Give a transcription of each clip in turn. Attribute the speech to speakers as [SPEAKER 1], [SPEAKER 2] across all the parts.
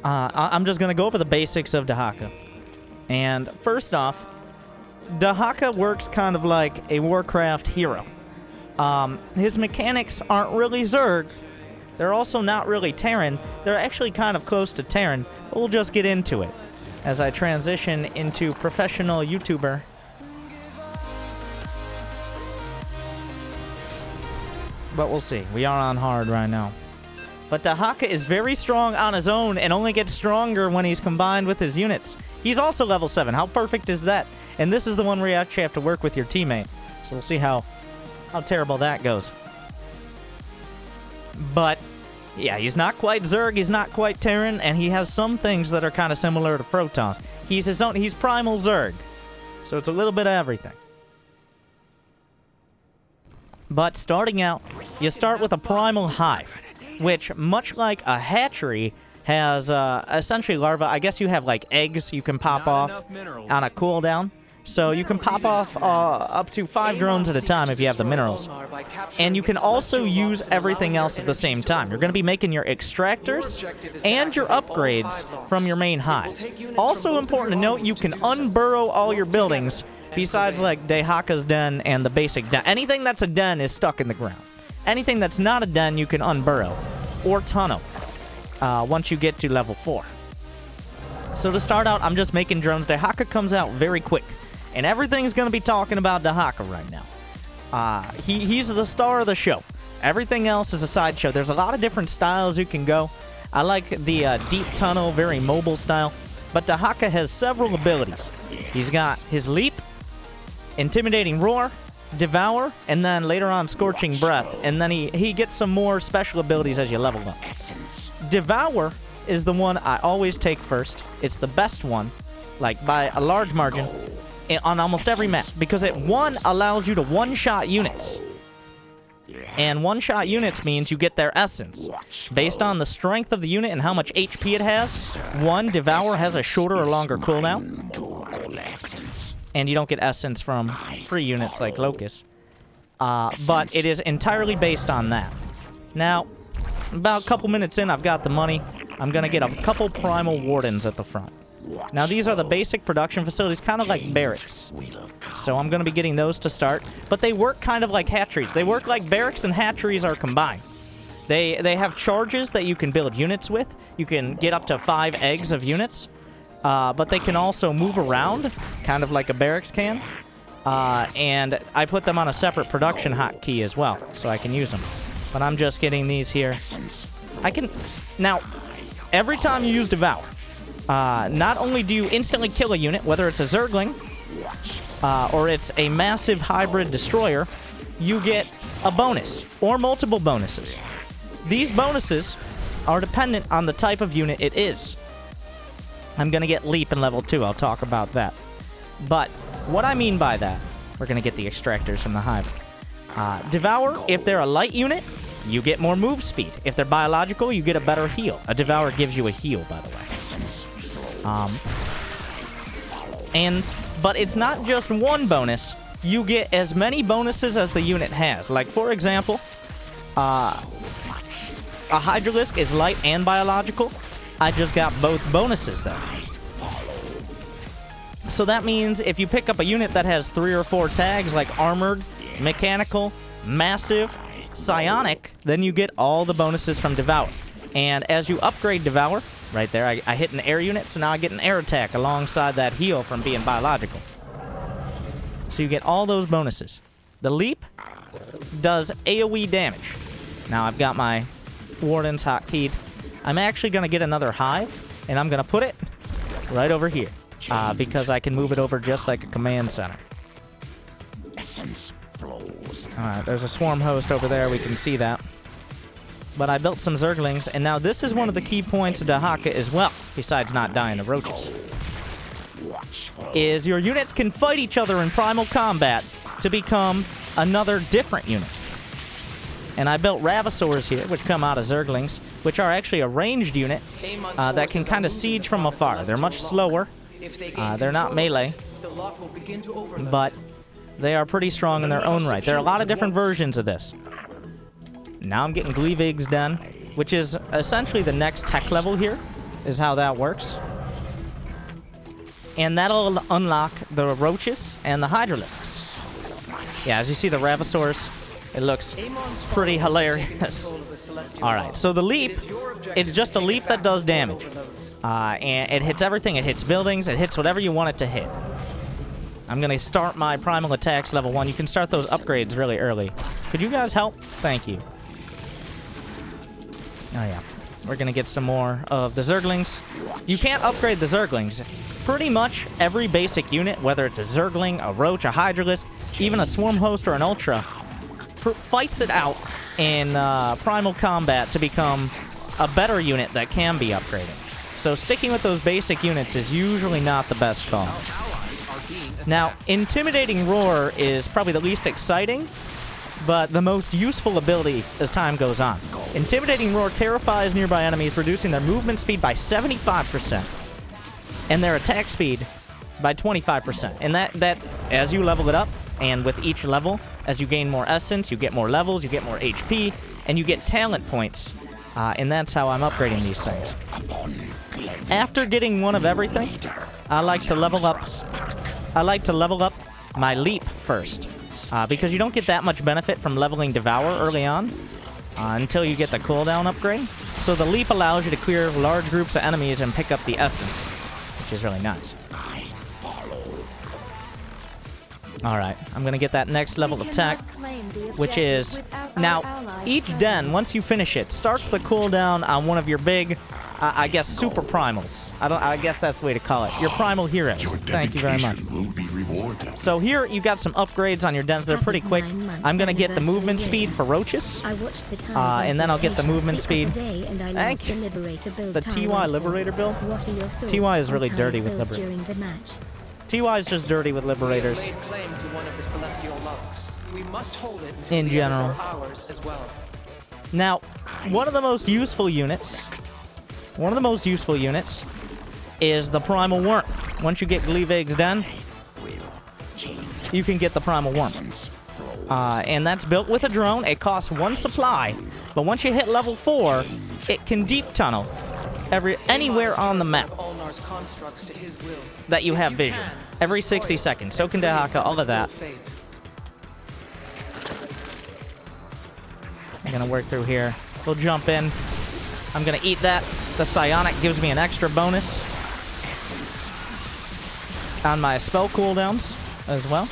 [SPEAKER 1] I'm just going to go over the basics of Dehaka. And first off, Dehaka works kind of like a Warcraft hero. His mechanics aren't really Zerg. They're also not really Terran. They're actually kind of close to Terran, but we'll just get into it as I transition into professional YouTuber. But we'll see. We are on hard right now. But Dehaka is very strong on his own and only gets stronger when he's combined with his units. He's also level 7. How perfect is that? And this is the one where you actually have to work with your teammate. So we'll see how terrible that goes. But, yeah, he's not quite Zerg, he's not quite Terran, and he has some things that are kind of similar to Protoss. He's Primal Zerg. So it's a little bit of everything. But starting out, you start with a Primal Hive, which, much like a hatchery, has essentially larvae. I guess you have, like, eggs you can pop off on a cooldown. So you can pop off up to 5 drones at a time if you have the minerals. And you can also use everything else at the same time. You're going to be making your extractors and your upgrades from your main hive. Also important to note, you can unburrow all your buildings besides like Dehaka's den and the basic den. Anything that's a den is stuck in the ground. Anything that's not a den you can unburrow or tunnel once you get to level 4. So to start out, I'm just making drones. Dehaka comes out very quick. And everything's going to be talking about Dehaka right now. He's the star of the show. Everything else is a sideshow. There's a lot of different styles you can go. I like the deep tunnel, very mobile style. But Dehaka has several abilities. He's got his Leap, Intimidating Roar, Devour, and then later on Scorching Breath. And then he gets some more special abilities as you level up. Devour is the one I always take first. It's the best one, like by a large margin, on almost every map, because it, one, allows you to one-shot units. And one-shot units means you get their essence. Based on the strength of the unit and how much HP it has, one, Devour has a shorter or longer cooldown. And you don't get essence from free units like Locust. But it is entirely based on that. Now, about a couple minutes in, I've got the money. I'm going to get a couple Primal Wardens at the front. Now, these are the basic production facilities, kind of like barracks. So I'm going to be getting those to start. But they work kind of like hatcheries. They work like barracks and hatcheries are combined. They have charges that you can build units with. You can get up to 5 eggs of units. But they can also move around, kind of like a barracks can. And I put them on a separate production hotkey as well, so I can use them. But I'm just getting these here. Now, every time you use Devour, not only do you instantly kill a unit, whether it's a Zergling or it's a massive hybrid destroyer, you get a bonus or multiple bonuses. These bonuses are dependent on the type of unit it is. I'm going to get Leap in level 2. I'll talk about that. But what I mean by that, we're going to get the extractors from the hive. Devour, if they're a light unit, you get more move speed. If they're biological, you get a better heal. A Devour gives you a heal, by the way. But it's not just one bonus. You get as many bonuses as the unit has. Like, for example, a Hydralisk is light and biological. I just got both bonuses, though. So that means if you pick up a unit that has 3 or 4 tags, like Armored, Mechanical, Massive, Psionic, then you get all the bonuses from Devour. And as you upgrade Devour, right there, I hit an air unit, so now I get an air attack alongside that heal from being biological. So you get all those bonuses. The Leap does AoE damage. Now I've got my Wardens hotkeyed. I'm actually going to get another hive, and I'm going to put it right over here, because I can move it over just like a command center. Alright, there's a swarm host over there. We can see that. But I built some Zerglings, and now this is one of the key points of Dehaka as well, besides not dying to roaches, is your units can fight each other in primal combat to become another different unit. And I built Ravasaurs here, which come out of Zerglings, which are actually a ranged unit that can kind of siege from afar. They're much slower. They're not melee, but they are pretty strong in their own right. There are a lot of different versions of this. Now I'm getting Gleevigs done, which is essentially the next tech level here. is how that works. And that'll unlock the roaches and the hydralisks. Yeah, as you see the Ravasaurs, it looks pretty hilarious. Alright, so the leap, it's just a leap that does damage. And it hits everything. It hits buildings. It hits whatever you want it to hit. I'm going to start my Primal attacks level 1. You can start those upgrades really early. Could you guys help? Thank you. Oh, yeah. We're going to get some more of the Zerglings. You can't upgrade the Zerglings. Pretty much every basic unit, whether it's a Zergling, a Roach, a Hydralisk, even a Swarm Host or an Ultra, fights it out in Primal combat to become a better unit that can be upgraded. So sticking with those basic units is usually not the best call. Now, Intimidating Roar is probably the least exciting, but the most useful ability as time goes on. Intimidating Roar terrifies nearby enemies, reducing their movement speed by 75% and their attack speed by 25%. And that as you level it up, and with each level, as you gain more essence, you get more levels, you get more HP, and you get talent points. And that's how I'm upgrading these things. After getting one of everything, I like to level up my leap first. Because you don't get that much benefit from leveling Devour early on until you get the cooldown upgrade. So the leap allows you to clear large groups of enemies and pick up the essence, which is really nice. Alright, I'm going to get that next level attack, which is... Now, each den, once you finish it, starts the cooldown on one of your big, I guess, super primals. I guess that's the way to call it. Your primal heroes. Thank you very much. So here, you got some upgrades on your dens. They're pretty quick. I'm going to get the movement speed for roaches. And then I'll get the movement speed. Thank you. The TY Liberator build? TY is really dirty with Liberators. TY is just dirty with Liberators. In general. Now, one of the most useful units is the Primal Worm. Once you get Gleevig's Den, you can get the Primal Worm. And that's built with a drone. It costs 1 supply, but once you hit level 4, it can deep tunnel anywhere on the map that you have vision. Every 60 seconds. So can Dehaka, all of that. I'm going to work through here. We'll jump in. I'm going to eat that. The Psionic gives me an extra bonus on my spell cooldowns as well.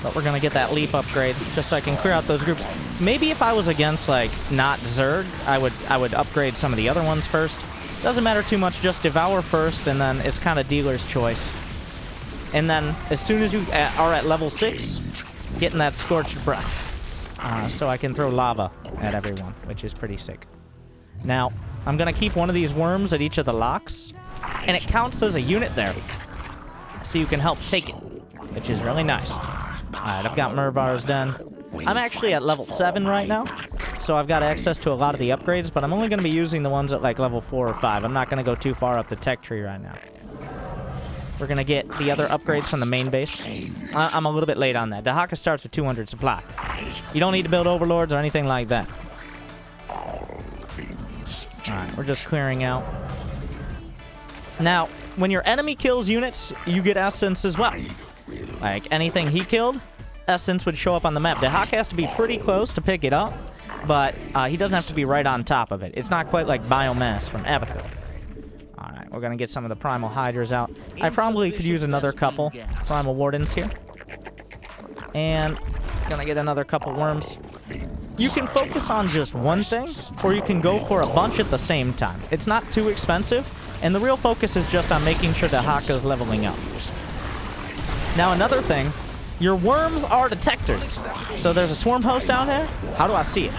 [SPEAKER 1] But we're going to get that leap upgrade just so I can clear out those groups. Maybe if I was against, like, not Zerg, I would upgrade some of the other ones first. Doesn't matter too much, just Devour first, and then it's kind of dealer's choice. And then, as soon as you are at level 6, getting that Scorched Breath. So I can throw lava at everyone, which is pretty sick. Now, I'm going to keep one of these worms at each of the locks, and it counts as a unit there. So you can help take it, which is really nice. Alright, I've got Mervar's Den. I'm actually at level 7 right now, so I've got access to a lot of the upgrades, but I'm only going to be using the ones at like level 4 or 5. I'm not going to go too far up the tech tree right now. We're going to get the other upgrades from the main base. I'm a little bit late on that. Dehaka starts with 200 supply. You don't need to build overlords or anything like that. Alright, we're just clearing out. Now, when your enemy kills units, you get essence as well. Like, anything he killed, essence would show up on the map. Dehaka has to be pretty close to pick it up, but he doesn't have to be right on top of it. It's not quite like Biomass from Avatar. Alright, we're going to get some of the Primal Hydras out. I probably could use another couple Primal Wardens here. And going to get another couple Worms. You can focus on just one thing, or you can go for a bunch at the same time. It's not too expensive, and the real focus is just on making sure Dehaka's leveling up. Now, another thing, your worms are detectors. So there's a swarm host down here. How do I see it?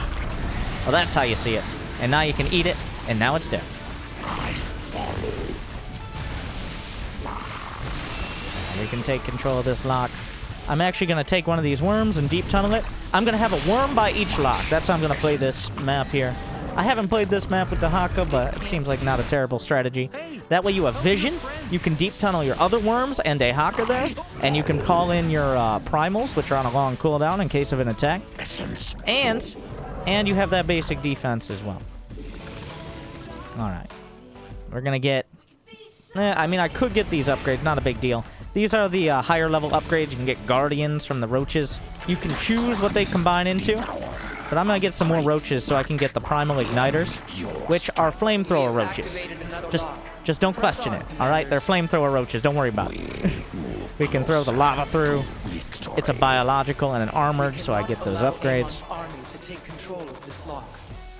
[SPEAKER 1] Well, that's how you see it. And now you can eat it, and now it's dead. We can take control of this lock. I'm actually going to take one of these worms and deep tunnel it. I'm going to have a worm by each lock. That's how I'm going to play this map here. I haven't played this map with Dehaka, but it seems like not a terrible strategy. That way you have vision. You can deep tunnel your other worms and Dehaka there, and you can call in your primals, which are on a long cooldown in case of an attack. And you have that basic defense as well. All right. We're gonna get... I mean, I could get these upgrades. Not a big deal. These are the higher level upgrades. You can get Guardians from the Roaches. You can choose what they combine into. But I'm gonna get some more Roaches so I can get the Primal Igniters, which are Flamethrower Roaches. Just don't question it, alright? They're Flamethrower Roaches. Don't worry about it. We can throw the lava through. It's a biological and an armored, so I get those upgrades.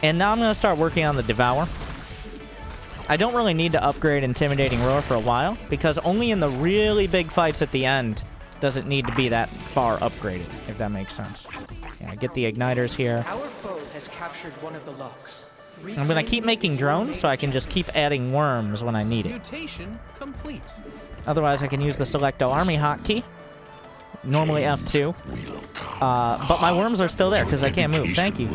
[SPEAKER 1] And now I'm gonna start working on the Devour. I don't really need to upgrade Intimidating Roar for a while, because only in the really big fights at the end does it need to be that far upgraded, if that makes sense. Yeah, get the Igniters here.
[SPEAKER 2] Our foe has captured one of the locks.
[SPEAKER 1] I'm gonna keep making drones so I can just keep adding worms when I need it.
[SPEAKER 3] Mutation complete.
[SPEAKER 1] Otherwise, I can use the Select All Army hotkey. Normally F2. But my worms are still there because I can't move. Thank you.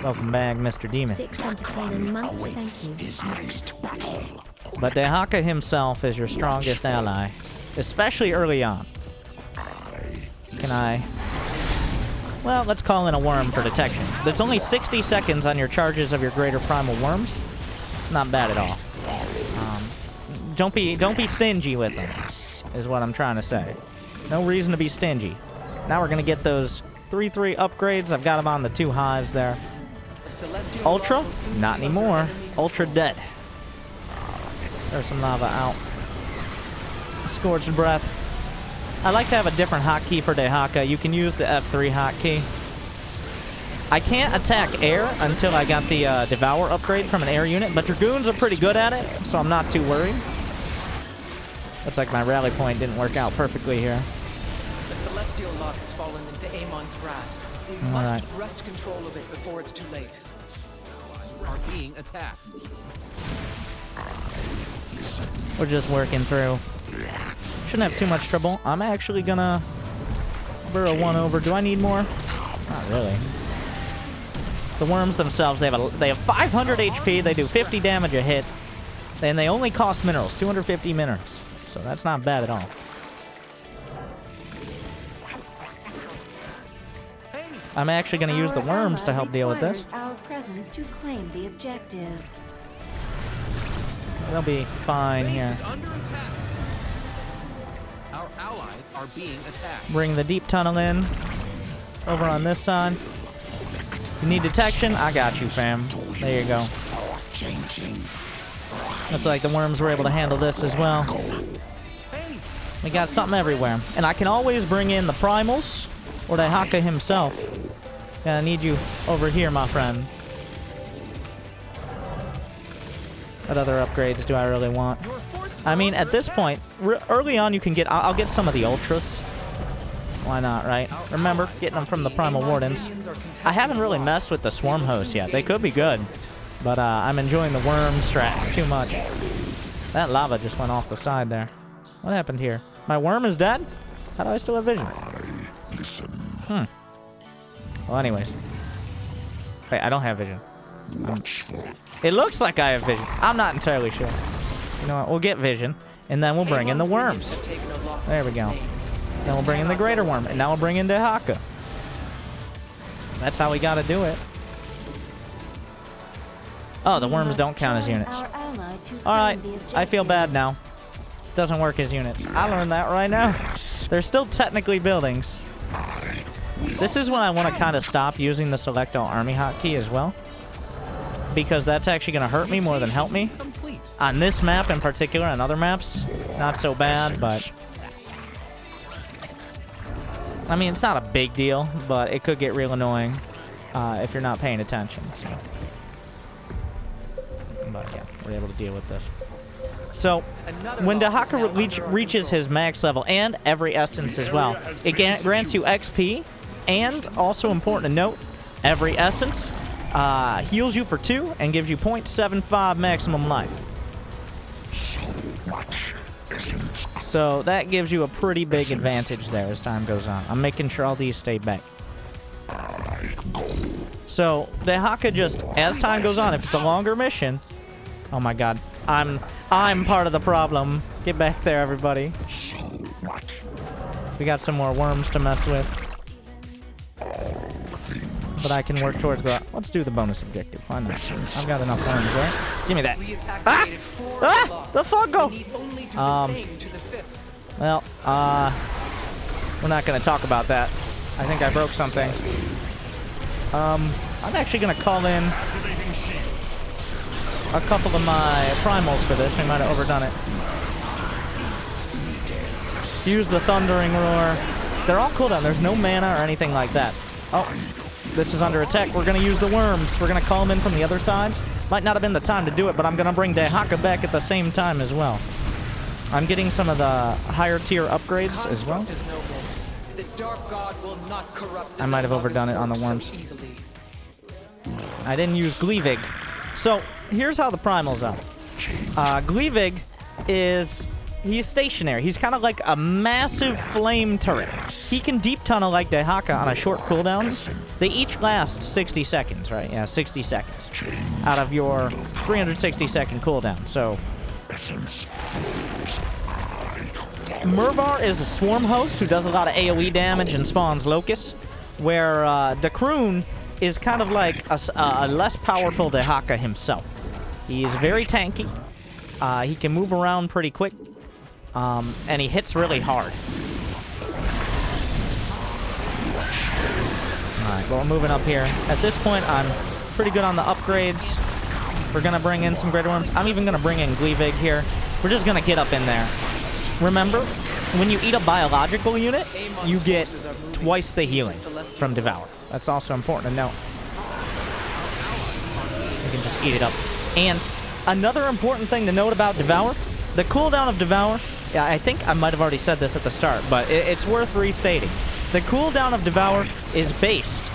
[SPEAKER 1] Welcome back, Mr. Demon.
[SPEAKER 4] 6 entertaining months, thank you.
[SPEAKER 1] But Dehaka himself is your strongest ally, especially early on. Can I... Well, let's call in a worm for detection. That's only 60 seconds on your charges of your greater primal worms. Not bad at all. Don't be stingy with them, is what I'm trying to say. No reason to be stingy. Now we're gonna get those 3/3 upgrades. I've got them on the 2 hives there. Ultra? Not anymore. Ultra dead. There's some lava out. Scorched Breath. I like to have a different hotkey for Dehaka. You can use the F3 hotkey. I can't attack air until I got the Devour upgrade from an air unit, but Dragoons are pretty good at it, so I'm not too worried. Looks like my rally point didn't work out perfectly here.
[SPEAKER 2] The Celestial Lock has fallen into Amon's grasp. We must wrest control of it before it's too late.
[SPEAKER 3] Are being attacked.
[SPEAKER 1] We're just working through. Shouldn't have too much trouble. I'm actually gonna burrow one over. Do I need more? Not really. The worms themselves, they have 500 HP. They do 50 damage a hit, and they only cost minerals, 250 minerals. So that's not bad at all. I'm actually going to use the worms to help deal with this.
[SPEAKER 4] Our presence to claim the objective.
[SPEAKER 1] They'll be fine here.
[SPEAKER 3] Our allies are being attacked.
[SPEAKER 1] Bring the deep tunnel in. Over on this side. You need detection? I got you, fam. There you go. Looks like the worms were able to handle this as well. We got something everywhere. And I can always bring in the Primals or Dehaka himself. Yeah, I need you over here, my friend. What other upgrades do I really want? I mean, at this point, early on you can get... I'll get some of the Ultras. Why not, right? Remember, getting them from the Primal Wardens. I haven't really messed with the Swarm Hosts yet. They could be good. But I'm enjoying the worm strats too much. That lava just went off the side there. What happened here? My worm is dead? How do I still have vision? Well, anyways. Wait, I don't have vision. It looks like I have vision. I'm not entirely sure. You know what? We'll get vision, and then we'll bring in the worms. There we go. Then we'll bring in the greater worm, and now we'll bring in Dehaka. That's how we gotta do it. Oh, the worms don't count as units. Alright, I feel bad now. Doesn't work as units. I learned that right now. They're still technically buildings. This is when I want to kind of stop using the Select All Army hotkey as well. Because that's actually going to hurt me more than help me. On this map in particular, and other maps, not so bad, but... I mean, it's not a big deal, but it could get real annoying if you're not paying attention. So. But yeah, we're able to deal with this. So, when Dehaka reaches his max level, and every essence as well, it grants you XP, and also important to note, every essence heals you for 2 and gives you 0.75 maximum life. So that gives you a pretty big advantage there as time goes on. I'm making sure all these stay back. So Dehaka just, as time goes on, if it's a longer mission, oh my god, I'm part of the problem. Get back there, everybody. We got some more worms to mess with. but I can work towards the... Let's do the bonus objective. Why not? I've got enough worms, right? Give me that.
[SPEAKER 2] We have
[SPEAKER 1] Ah!
[SPEAKER 2] activated 4
[SPEAKER 1] Ah!
[SPEAKER 2] locks.
[SPEAKER 1] The fungo!
[SPEAKER 2] We need only do the same to the 5th.
[SPEAKER 1] Well, we're not going to talk about that. I think I broke something. I'm actually going to call in a couple of my primals for this. We might have overdone it. Use the Thundering Roar. They're all cooldown. There's no mana or anything like that. Oh, this is under attack. We're going to use the worms. We're going to call them in from the other sides. Might not have been the time to do it, but I'm going to bring Dehaka back at the same time as well. I'm getting some of the higher tier upgrades as well.
[SPEAKER 2] Construct is noble. The Dark God will not corrupt
[SPEAKER 1] I might have overdone it on the worms.
[SPEAKER 2] so easily.
[SPEAKER 1] I didn't use Gleevig. So, here's how the primals are. Gleevig is... He's stationary. He's kind of like a massive flame turret. He can deep tunnel like Dehaka on a short cooldown. They each last 60 seconds, right? Yeah, 60 seconds out of your 360-second cooldown. So, Mervar is a swarm host who does a lot of AoE damage and spawns locusts, where Dakroon is kind of like a less powerful Dehaka himself. He is very tanky. He can move around pretty quick. And he hits really hard. Alright, well, we're moving up here. At this point, I'm pretty good on the upgrades. We're going to bring in some greater ones. I'm even going to bring in Gleevig here. We're just going to get up in there. Remember, when you eat a biological unit, you get twice the healing from Devour. That's also important to note. You can just eat it up. And another important thing to note about Devour, the cooldown of Devour... Yeah, I think I might have already said this at the start, but it's worth restating. The cooldown of Devour is based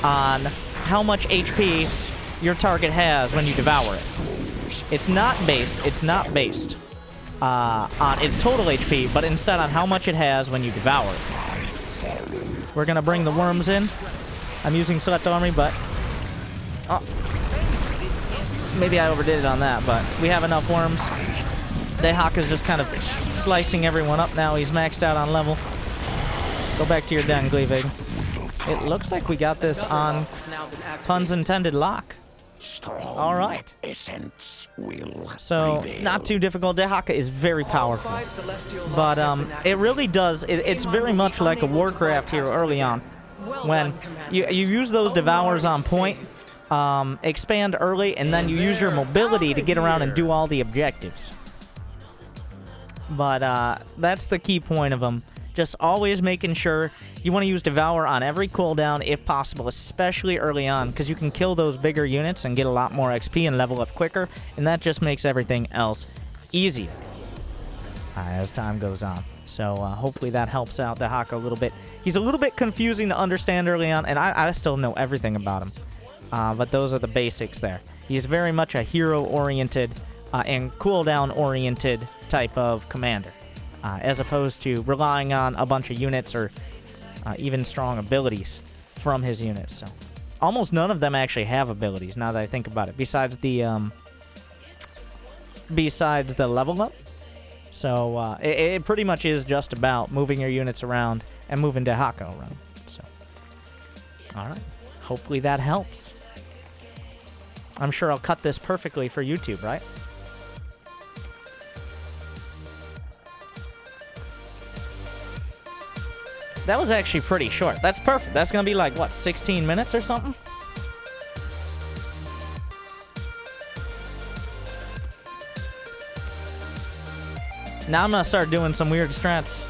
[SPEAKER 1] on how much HP your target has when you devour it. It's not based on its total HP, but instead on how much it has when you devour it. We're gonna bring the worms in. I'm using Select Army, but... Oh, maybe I overdid it on that, but we have enough worms. Dehaka's just kind of slicing everyone up now. He's maxed out on level. Go back to your den, Gleevig. It looks like we got this on puns intended lock. All right. So, not too difficult. Dehaka is very powerful. But it really does. It's very much like a Warcraft hero early on. When you use those Devours on point, expand early, and then you use your mobility to get around and do all the objectives. But that's the key point of them. Just always making sure you want to use Devour on every cooldown if possible, especially early on, because you can kill those bigger units and get a lot more XP and level up quicker, and that just makes everything else easier as time goes on. So hopefully that helps out Dehaka a little bit. He's a little bit confusing to understand early on, and I still know everything about him. But those are the basics there. He is very much a hero-oriented and cooldown-oriented type of commander, as opposed to relying on a bunch of units or even strong abilities from his units. So almost none of them actually have abilities, now that I think about it, besides the level up. So it pretty much is just about moving your units around and moving Dehaka around. So, all right. Hopefully that helps. I'm sure I'll cut this perfectly for YouTube, right? That was actually pretty short. That's perfect. That's going to be like, what, 16 minutes or something? Now I'm going to start doing some weird strats.